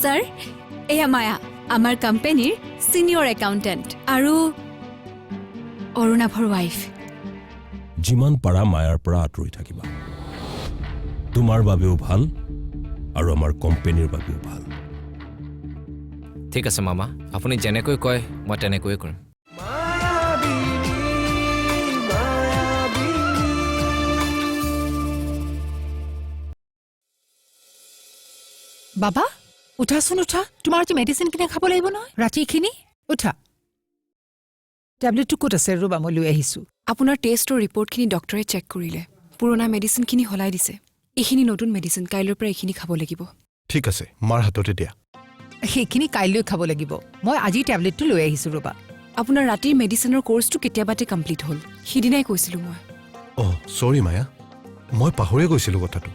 Sir এয়া মায়া আমাৰ কোম্পানিৰ সিনিয়ৰ একাউন্টেন্ট আৰু অৰুণাভৰ ওয়াইফ যিমান পাৰা মায়াৰ পৰা আঁতৰি থাকিবা তোমাৰ বাবেও ভাল আৰু আমাৰ কোম্পানীৰ বাবেও ভাল ঠিক আছে মামা আপুনি যেনেকৈ কয় মই তেনেকৈয়ে কৰিম বাবা উঠাচোন উঠা তোমাৰ আজি মেডিচিন কিনে খাব লাগিব নহয় ৰাতিখিনি উঠা টেবলেটটো ক'ত আছে ৰ'বা মই লৈ আহিছোঁ আপোনাৰ টেষ্টৰ ৰিপৰ্টখিনি ডক্টৰে চেক কৰিলে পুৰণা মেডিচিনখিনি হলাই দিছে এইখিনি নতুন মেডিচিন কাইলৈৰ পৰা এইখিনি খাব লাগিব ঠিক আছে মাৰ হাততে দিয়া সেইখিনি কাইলৈ খাব লাগিব মই আজি টেবলেটটো লৈ আহিছোঁ ৰ'বা আপোনাৰ ৰাতিৰ মেডিচিনৰ কোৰ্চটো কেতিয়াবাতে কমপ্লিট হ'ল সিদিনাই কৈছিলোঁ মই চৰি মায়া মই পাহৰিয়ে গৈছিলোঁ কথাটো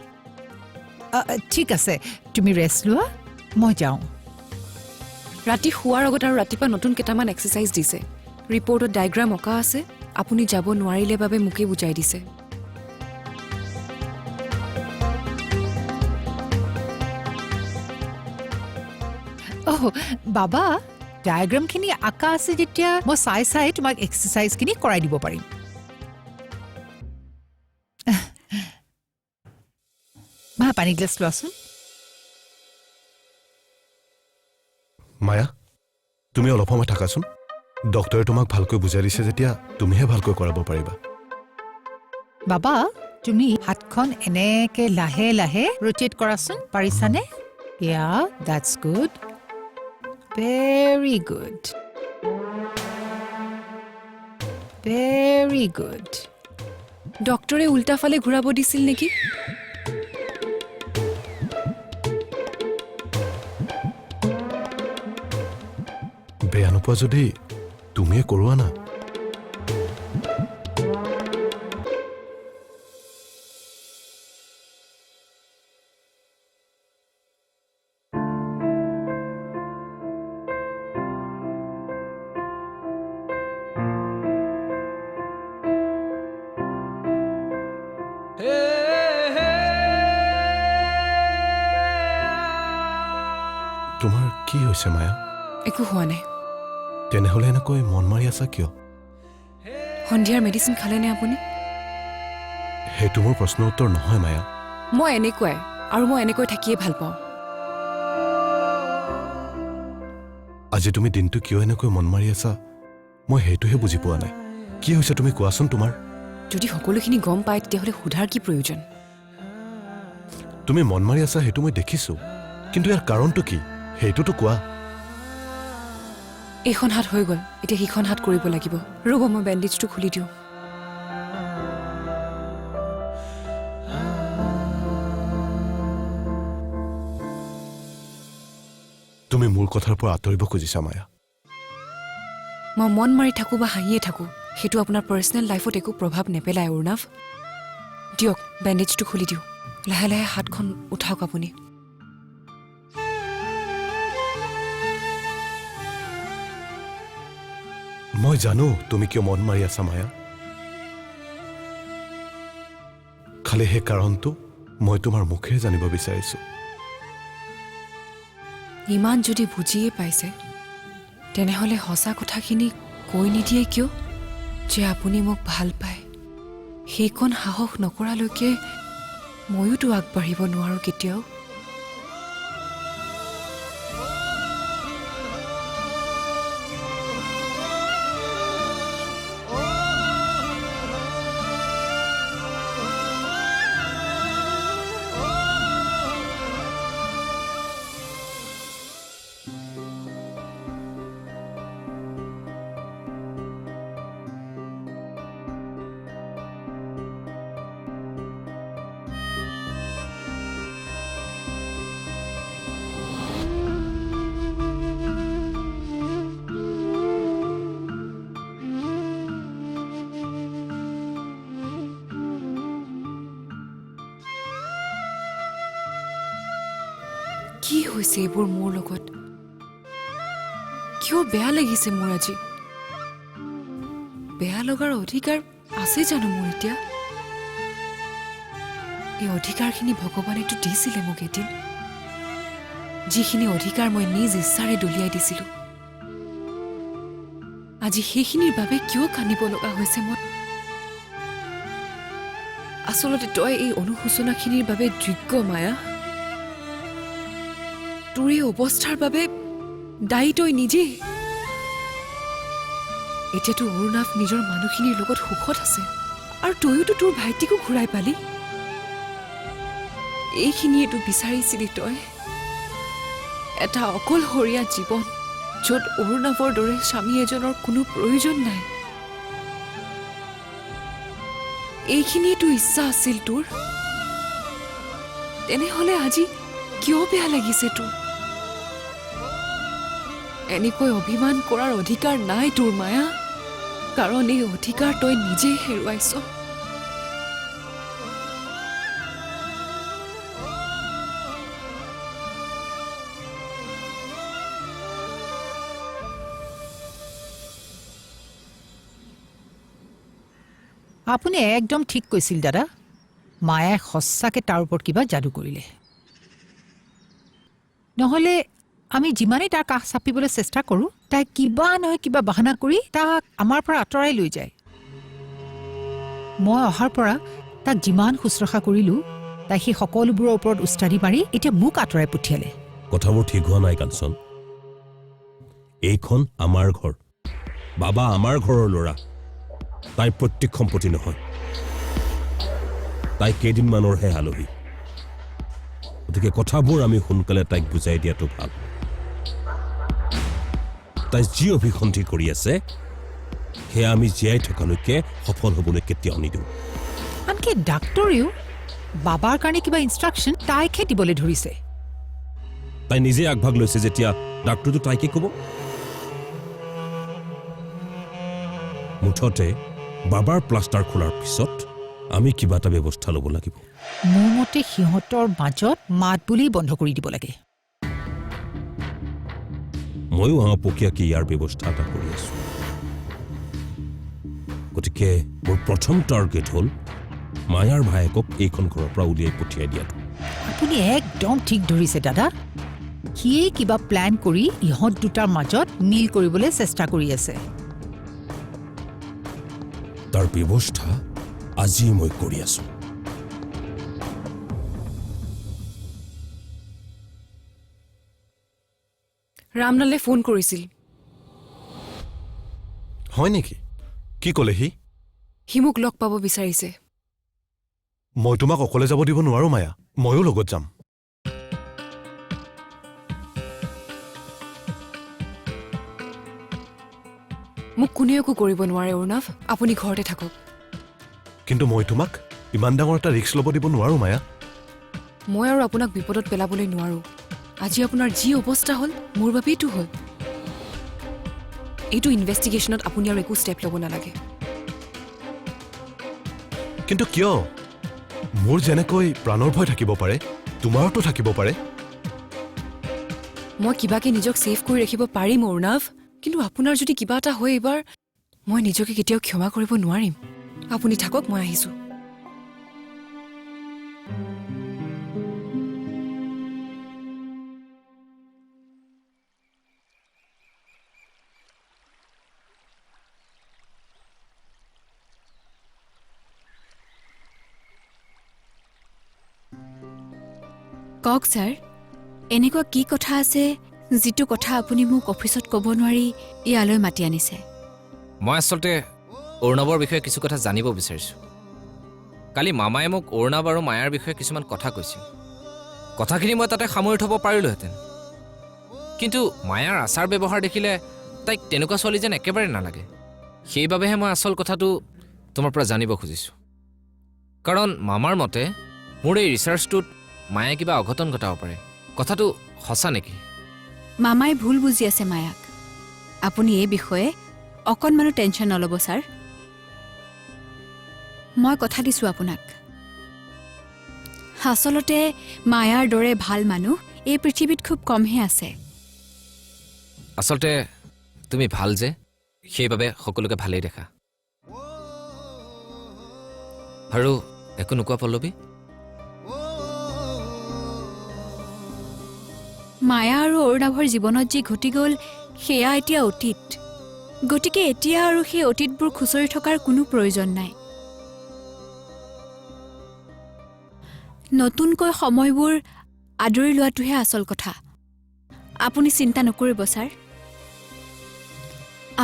ঠিক আছে তুমি ৰেষ্ট লোৱা মই যাওঁ ৰাতি শোৱাৰ আগত আৰু ৰাতিপুৱা নতুন কেইটামান এক্সাৰচাইজ দিছে ৰিপৰ্টত ডায়েগ্ৰাম অঁকা আছে আপুনি যাব নোৱাৰিলে বাবে মোকে বুজাই দিছে বাবা ডায়েগ্ৰামখিনি আঁকা আছে যেতিয়া মই চাই চাই তোমাক এক্সাৰচাইজখিনি কৰাই দিব পাৰিম মা পানী গ্লাছ লোৱাচোন মায়া তুমি অলপ সময় থাকাচোন ডক্টৰে তোমাক ভালকৈ বুজাই দিছে যেতিয়া তুমিহে ভালকৈ কৰাব পাৰিবা বাবা তুমি হাতখন এনেকে লাহে লাহে ৰোটেট কৰাচোন পাৰিছানে ইয়া that's good very good very good ডক্টৰে উল্টা ফালে ঘূৰাব দিছিল নেকি বেয়া নোপোৱা যদি তুমিয়ে কৰোৱা না তোমাৰ কি হৈছে মায়া একো হোৱা নাই তেনেহ'লে এনেকৈ মন মাৰি আছা কিয় সন্ধিয়াৰ মেডিচিন খালেনে আপুনি সেইটো মোৰ প্ৰশ্নৰ উত্তৰ নহয় মায়া মই এনেকুৱাই আৰু মই এনেকৈ থাকিয়ে ভাল পাওঁ আজি তুমি দিনটো কিয় এনেকৈ মন মাৰি আছা মই সেইটোহে বুজি পোৱা নাই কি হৈছে তুমি কোৱাচোন তোমাৰ যদি সকলোখিনি গম পায় তেতিয়াহ'লে সোধাৰ কি প্ৰয়োজন তুমি মন মাৰি আছা সেইটো মই দেখিছোঁ কিন্তু ইয়াৰ কাৰণটো কি সেইটোতো কোৱা এইখন হাত হৈ গ'ল এতিয়া সিখন হাত কৰিব লাগিব ৰ'ব মই বেণ্ডেজটো খুলি দিওঁ তুমি মোৰ কথাৰ পৰা আঁতৰিব খুজিছা মায়া মই মন মাৰি থাকোঁ বা হাঁহিয়ে থাকোঁ সেইটো আপোনাৰ পাৰ্চনেল লাইফত একো প্ৰভাৱ নেপেলায় অৰুণাভ দিয়ক বেণ্ডেজটো খুলি দিওঁ লাহে লাহে হাতখন উঠাওক আপুনি মই জানো তুমি কিয় মন মাৰি আছা মায়া খালি সেই কাৰণটো মই তোমাৰ মুখেৰে জানিব বিচাৰিছোঁ ইমান যদি বুজিয়ে পাইছে তেনেহ'লে সঁচা কথাখিনি কৈ নিদিয়ে কিয় যে আপুনি মোক ভাল পায় সেইকণ সাহস নকৰালৈকে ময়োতো আগবাঢ়িব নোৱাৰোঁ কেতিয়াও কি হৈছে এইবোৰ মোৰ লগত কিয় বেয়া লাগিছে মোৰ আজি বেয়া লগাৰ অধিকাৰ আছে জানো মোৰ এতিয়া এই অধিকাৰখিনি ভগৱানেতো দিছিলে মোক এদিন যিখিনি অধিকাৰ মই নিজ ইচ্ছাৰে দলিয়াই দিছিলোঁ আজি সেইখিনিৰ বাবে কিয় কান্দিব লগা হৈছে মই আচলতে তই এই অনুশোচনাখিনিৰ বাবে যোগ্য মায়া তোৰ এই অৱস্থাৰ বাবে দায়ী তই নিজেই এতিয়াতো অৰুণাভ নিজৰ মানুহখিনিৰ লগত সুখত আছে আৰু তইয়োতো তোৰ ভাইটিকো ঘূৰাই পালি এইখিনিয়েতো বিচাৰিছিলি তই এটা অকলশৰীয়া জীৱন য'ত অৰুণাভৰ দৰে স্বামী এজনৰ কোনো প্ৰয়োজন নাই এইখিনিয়েতো ইচ্ছা আছিল তোৰ তেনেহ'লে আজি কিয় বেয়া লাগিছে তোৰ এনেকৈ অভিমান কৰাৰ অধিকাৰ নাই তোৰ মায়া কাৰণ এই অধিকাৰ তই নিজেই হেৰুৱাইছ আপুনি একদম ঠিক কৈছিল দাদা মায়াই সঁচাকৈ তাৰ ওপৰত কিবা যাদু কৰিলে নহ'লে আমি যিমানেই তাৰ কাষ চাপিবলৈ চেষ্টা কৰোঁ তাই কিবা নহয় কিবা বাহানা কৰি তাক আমাৰ পৰা আঁতৰাই লৈ যায় মই অহাৰ পৰা তাক যিমান শুশ্ৰূষা কৰিলোঁ তাই সেই সকলোবোৰৰ ওপৰত উস্তাদি মাৰি এতিয়া মোক আঁতৰাই পঠিয়ালে কথাবোৰ ঠিক হোৱা নাই কাঞ্চন এইখন আমাৰ ঘৰ বাবা আমাৰ ঘৰৰ ল'ৰা তাইৰ প্ৰত্যেক সম্পত্তি নহয় তাই কেইদিনমানৰহে আলহী গতিকে কথাবোৰ আমি সোনকালে তাইক বুজাই দিয়াটো ভাল তাই যি অভিসন্ধি কৰি আছে সেয়া আমি জীয়াই থকালৈকে সফল হ'বলৈ কেতিয়াও নিদিওঁ আনকি ডাক্তৰেও বাবাৰ কাৰণে কিবা ইনষ্ট্ৰাকশ্যন তাইকহে দিবলৈ ধৰিছে তাই নিজে আগভাগ লৈছে যেতিয়া ডাক্তৰটো তাইকে ক'ব মুঠতে বাবাৰ প্লাষ্টাৰ খোলাৰ পিছত আমি কিবা এটা ব্যৱস্থা ল'ব লাগিব মোৰ মতে সিহঁতৰ মাজত মাত বুলি বন্ধ কৰি দিব লাগে ময়ো পকীয়াকৈ ইয়াৰ ব্যৱস্থা এটা কৰি আছো গতিকে মোৰ প্ৰথম টাৰ্গেট হ'ল মায়াৰ ভায়েকক এইখন ঘৰৰ পৰা উলিয়াই পঠিয়াই দিয়াটো আপুনি একদম ঠিক ধৰিছে দাদা সিয়েই কিবা প্লেন কৰি ইহঁত দুটাৰ মাজত মিল কৰিবলৈ চেষ্টা কৰি আছে তাৰ ব্যৱস্থা আজি মই কৰি আছো ৰামলালে ফোন কৰিছিল হয় নেকি কি ক'লে সি মোক লগ পাব বিচাৰিছে মই তোমাক অকলে যাব দিব নোৱাৰো মায়া ময়ো লগত যাম মোক কোনেও একো কৰিব নোৱাৰে অৰুণাভ আপুনি ঘৰতে থাকক কিন্তু মই তোমাক ইমান ডাঙৰ এটা ৰিস্ক ল'ব দিব নোৱাৰো মায়া মই আৰু আপোনাক বিপদত পেলাবলৈ নোৱাৰো আজি আপোনাৰ যি অৱস্থা হ'ল মোৰ বাবেইতো হ'ল এইটো ইনভেষ্টিগেশ্যনত আপুনি আৰু একো ষ্টেপ ল'ব নালাগে কিন্তু কিয় মোৰ যেনেকৈ প্ৰাণৰ ভয় থাকিব পাৰে তোমাৰতো থাকিব পাৰে মই কিবাকে নিজক ছেফ কৰি ৰাখিব পাৰিম অৰুণাভ কিন্তু আপোনাৰ যদি কিবা এটা হয় এইবাৰ মই নিজকে কেতিয়াও ক্ষমা কৰিব নোৱাৰিম আপুনি থাকক মই আহিছোঁ কওক ছাৰ এনেকুৱা কি কথা আছে যিটো কথা আপুনি মোক অফিচত ক'ব নোৱাৰি ইয়ালৈ মাতি আনিছে মই আচলতে অৰুণাৱৰ বিষয়ে কিছু কথা জানিব বিচাৰিছোঁ কালি মামায়ে মোক অৰুণাৱ আৰু মায়াৰ বিষয়ে কিছুমান কথা কৈছিল কথাখিনি মই তাতে সামৰি থ'ব পাৰিলোহেঁতেন কিন্তু মায়াৰ আচাৰ ব্যৱহাৰ দেখিলে তাইক তেনেকুৱা ছোৱালী যেন একেবাৰে নালাগে সেইবাবেহে মই আচল কথাটো তোমাৰ পৰা জানিব খুজিছোঁ কাৰণ মামাৰ মতে মোৰ এই ৰিচাৰ্চটোত মায়ে কিবা অঘটন ঘটাব পাৰে কথাটো সঁচা নেকি মামাই ভুল বুজি আছে মায়াক আপুনি এই বিষয়ে অকণমানো টেনশ্যন নল'ব ছাৰ মই কথা দিছোঁ আপোনাক আচলতে মায়াৰ দৰে ভাল মানুহ এই পৃথিৱীত খুব কমহে আছে আচলতে তুমি ভাল যে সেইবাবে সকলোকে ভালেই দেখা আৰু একো নোকোৱা পল্লৱী মায়া আৰু অৰুণাভৰ জীৱনত যি ঘটি গ'ল সেয়া এতিয়া অতীত গতিকে এতিয়া আৰু সেই অতীতবোৰ খুচৰি থকাৰ কোনো প্ৰয়োজন নাই নতুনকৈ সময়বোৰ আদৰি লোৱাটোহে আচল কথা আপুনি চিন্তা নকৰিব ছাৰ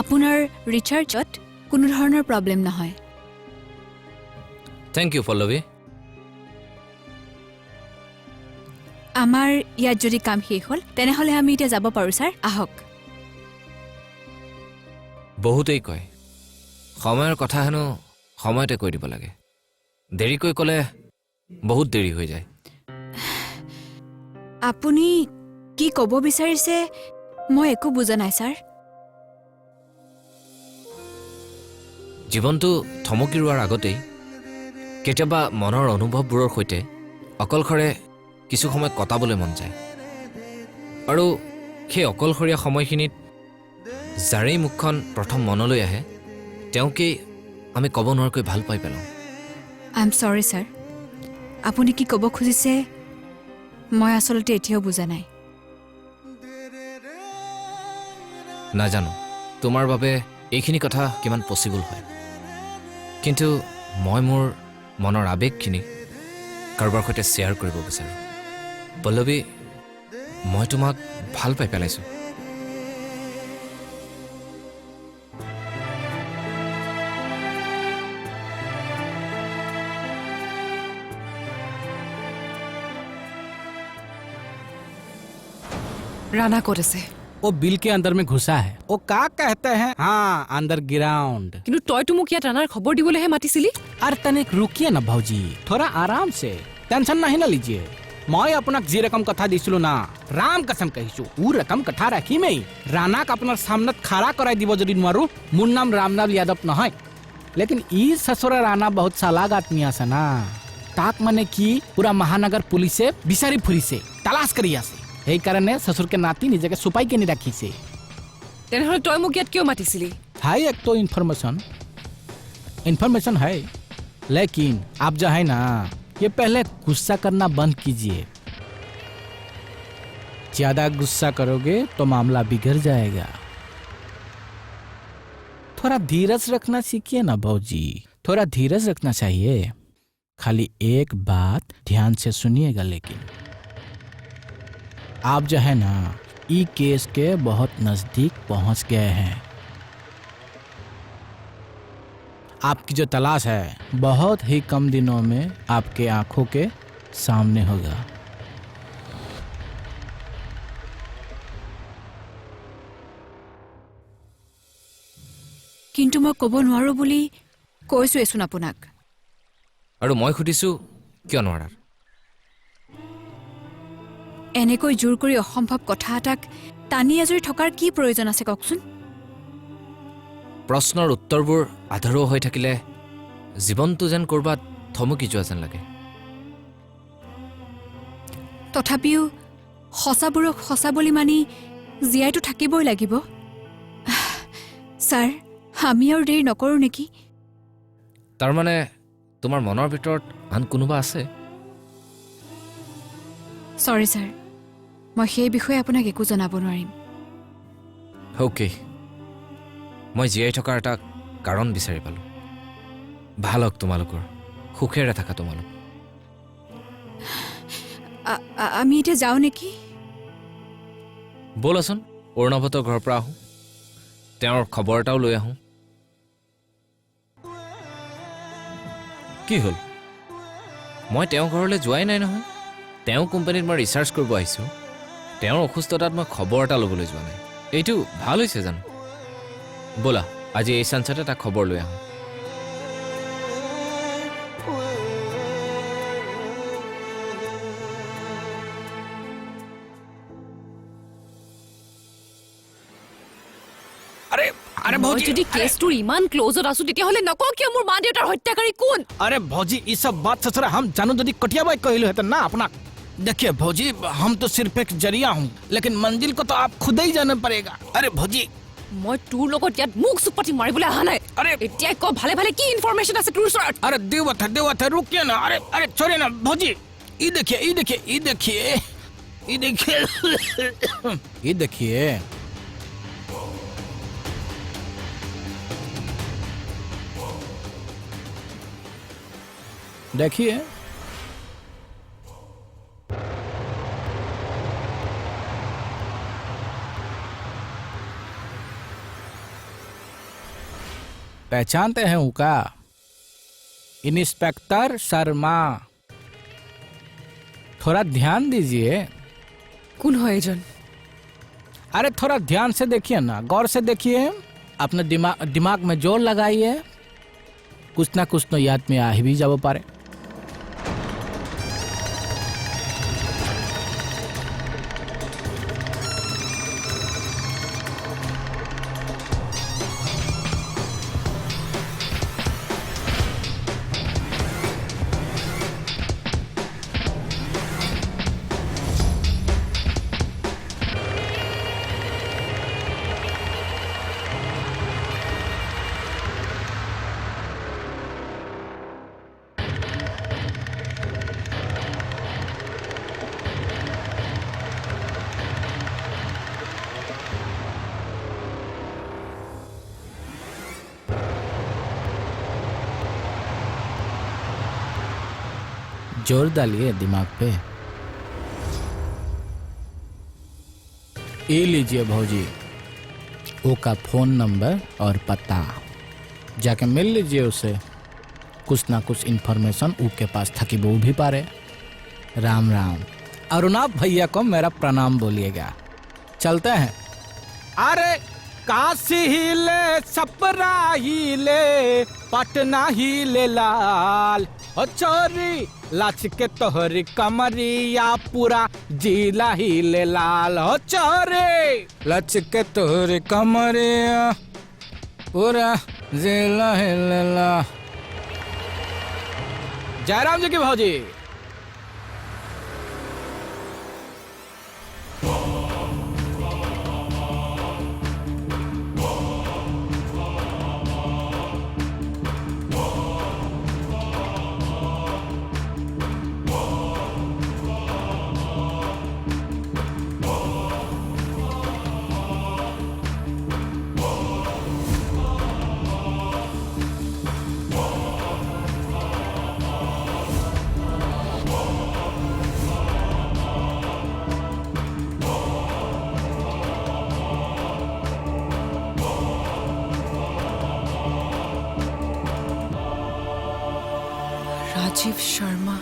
আপোনাৰ ৰিচাৰ্জত কোনো ধৰণৰ প্ৰব্লেম নহয় থেংক ইউ পল্লৱী আমাৰ ইয়াত যদি কাম শেষ হ'ল তেনেহ'লে আমি এতিয়া যাব পাৰোঁ ছাৰ আহক বহুতেই কয় সময়ৰ কথা হেনো সময়তে কৈ দিব লাগে দেৰিকৈ ক'লে বহুত দেৰি হৈ যায় আপুনি কি ক'ব বিচাৰিছে মই একো বুজা নাই ছাৰ জীৱনটো থমকি ৰোৱাৰ আগতেই কেতিয়াবা মনৰ অনুভৱবোৰৰ সৈতে অকলশৰে কিছু সময় কটাবলৈ মন যায় আৰু সেই অকলশৰীয়া সময়খিনিত যাৰেই মুখখন প্ৰথম মনলৈ আহে তেওঁকেই আমি ক'ব নোৱাৰাকৈ ভাল পাই পেলাওঁ আই এম চৰি ছাৰ আপুনি কি ক'ব খুজিছে মই আচলতে এতিয়াও বুজা নাই নাজানো তোমাৰ বাবে এইখিনি কথা কিমান পচিবল হয় কিন্তু মই মোৰ মনৰ আৱেগখিনি কাৰোবাৰ সৈতে শ্বেয়াৰ কৰিব বিচাৰোঁ পল্লৱী মই তোমাক ভাল পাই পেলাইছোঁ ৰাণা ক'ত আছে वो बिल के अंदर में घुसा है वो का कहते हैं हाँ अंदर ग्राउंड কিন্তু তইতো মোক ইয়াত ৰাণাৰ খবৰ দিবলৈহে মাতিছিলি अरे तनिक रुकिए ना भाजी थोड़ा आराम से टेंशन नहीं ना लीजिए मैं अपना जी रकम कथा दिसलो ना राम कसम कहिसु उ रकम कथा राखी में रानाक अपना सामने खड़ा कराई दिबो जदि मारू मुन नाम रामनाथ यादव न है लेकिन ई ससुरा राणा बहुत सालाग आदमी आसे ना ताक माने की पूरा महानगर पुलिस से बिसारी फुरी से तलाश करी आसे এই কাৰণে ससुर के नाती নিজকে सुपाई के नहीं रखी से তেনেহ'লে তই মোক ইয়াত কিয় মাতিছিলি है एक तो इन्फॉर्मेशन है लेकिन आप जो है ना ये पहले गुस्सा करना बंद कीजिए ज्यादा गुस्सा करोगे तो मामला बिगड़ जाएगा थोड़ा धीरज रखना सीखिए ना भाजी थोड़ा धीरज रखना चाहिए खाली एक बात ध्यान से सुनिएगा लेकिन आप जो है ना ई केस के बहुत नजदीक पहुंच गए हैं आपकी जो तलाश है बहुत ही कम दिनों में आपके आंखों के सामने होगा কিন্তু মই ক'ব নোৱাৰো বুলি কৈছোৱেচোন আপোনাক আৰু মই সুধিছোঁ কিয় নোৱাৰাৰ এনেকৈ জোৰ কৰি অসম্ভৱ কথা এটাক টানি আজৰি থকাৰ কি প্ৰয়োজন আছে কওকচোন প্ৰশ্নৰ উত্তৰবোৰ আধৰুৱা হৈ থাকিলে জীৱনটো যেন ক'ৰবাত থমকি যোৱা যেন লাগে তথাপিও সঁচাবোৰক সঁচা বুলি মানি জীয়াইতো থাকিবই লাগিব ছাৰ আমি আৰু দেৰি নকৰোঁ নেকি তাৰমানে তোমাৰ মনৰ ভিতৰত আন কোনোবা আছে চৰি ছাৰ মই সেই বিষয়ে আপোনাক একো জনাব নোৱাৰিম অ'কে মই জীয়াই থকাৰ এটা কাৰণ বিচাৰি পালোঁ ভাল হওক তোমালোকৰ সুখেৰে থাকা তোমালোক আমি এতিয়া যাওঁ নেকি ব'লাচোন অৰুণাভতৰ ঘৰৰ পৰা আহোঁ তেওঁৰ খবৰ এটাও লৈ আহোঁ কি হ'ল মই তেওঁৰ ঘৰলৈ যোৱাই নাই নহয় তেওঁ কোম্পানীত মই ৰিচাৰ্চ কৰিব আহিছোঁ তেওঁৰ অসুস্থতাত মই খবৰ এটা ল'বলৈ যোৱা নাই এইটো ভাল হৈছে জানো ব'লা আজি এই চান্সতে তাক খবৰ লৈ আহোঁ अरे अरे মই भौजी যদি কেছটোৰ ইমান ক্লোজত আছো তেতিয়াহ'লে নকওঁ কিয় মোৰ মা দেউতাৰ হত্যাকাৰী কোন अरे भौजी ये सब बात ससुरा हम जानो यदि कटिया बाई कहलु है ना अपना देखिए भौजी हम तो सिर्फ एक जरिया हूँ लेकिन मंजिल को तो आप खुद ही जाना पड़ेगा अरे भौजी মই তোৰ লগত ইয়াত মুখ চুপাতি মাৰিবলৈ অহা নাই अरे এতিয়াই ক ভালে ভালে কি ইনফৰমেশ্যন আছে তোৰ ওচৰত अरे देवत है रुकिए ना अरे अरे छोड़िए ना भौजी ये देखिए ये देखिए ये देखिए देखिए पहचानते हैं उनका? इंस्पेक्टर शर्मा। थोड़ा ध्यान दीजिए। কোন হয় এজন? अरे थोड़ा ध्यान से देखिए ना, गौर से देखिए, अपने दिमाग में जोर लगाइए, कुछ ना कुछ तो याद में आ ही भी যাব पारे। जोर डालिए दिमाग पे। ये लीजिए भौजी, वो का फोन नंबर और पता, जाके मिल लीजिए उसे। कुछ ना कुछ इन्फॉर्मेशन उसके पास था कि वो भी पारे। राम राम। अरुणाभ भैया को मेरा प्रणाम बोलिएगा। चलते हैं। अरे काशी ही ले, सपरा ही ले, पटना ही ले लाल, ओ चोरी लाच के तोहरी कमरिया, पूरा जिला ही ले लाल, हो चोरी लाच के तोहरी कमरिया, पूरा जिला ही ले लाल। जयराम जी की भौजी। राजीव शर्मा।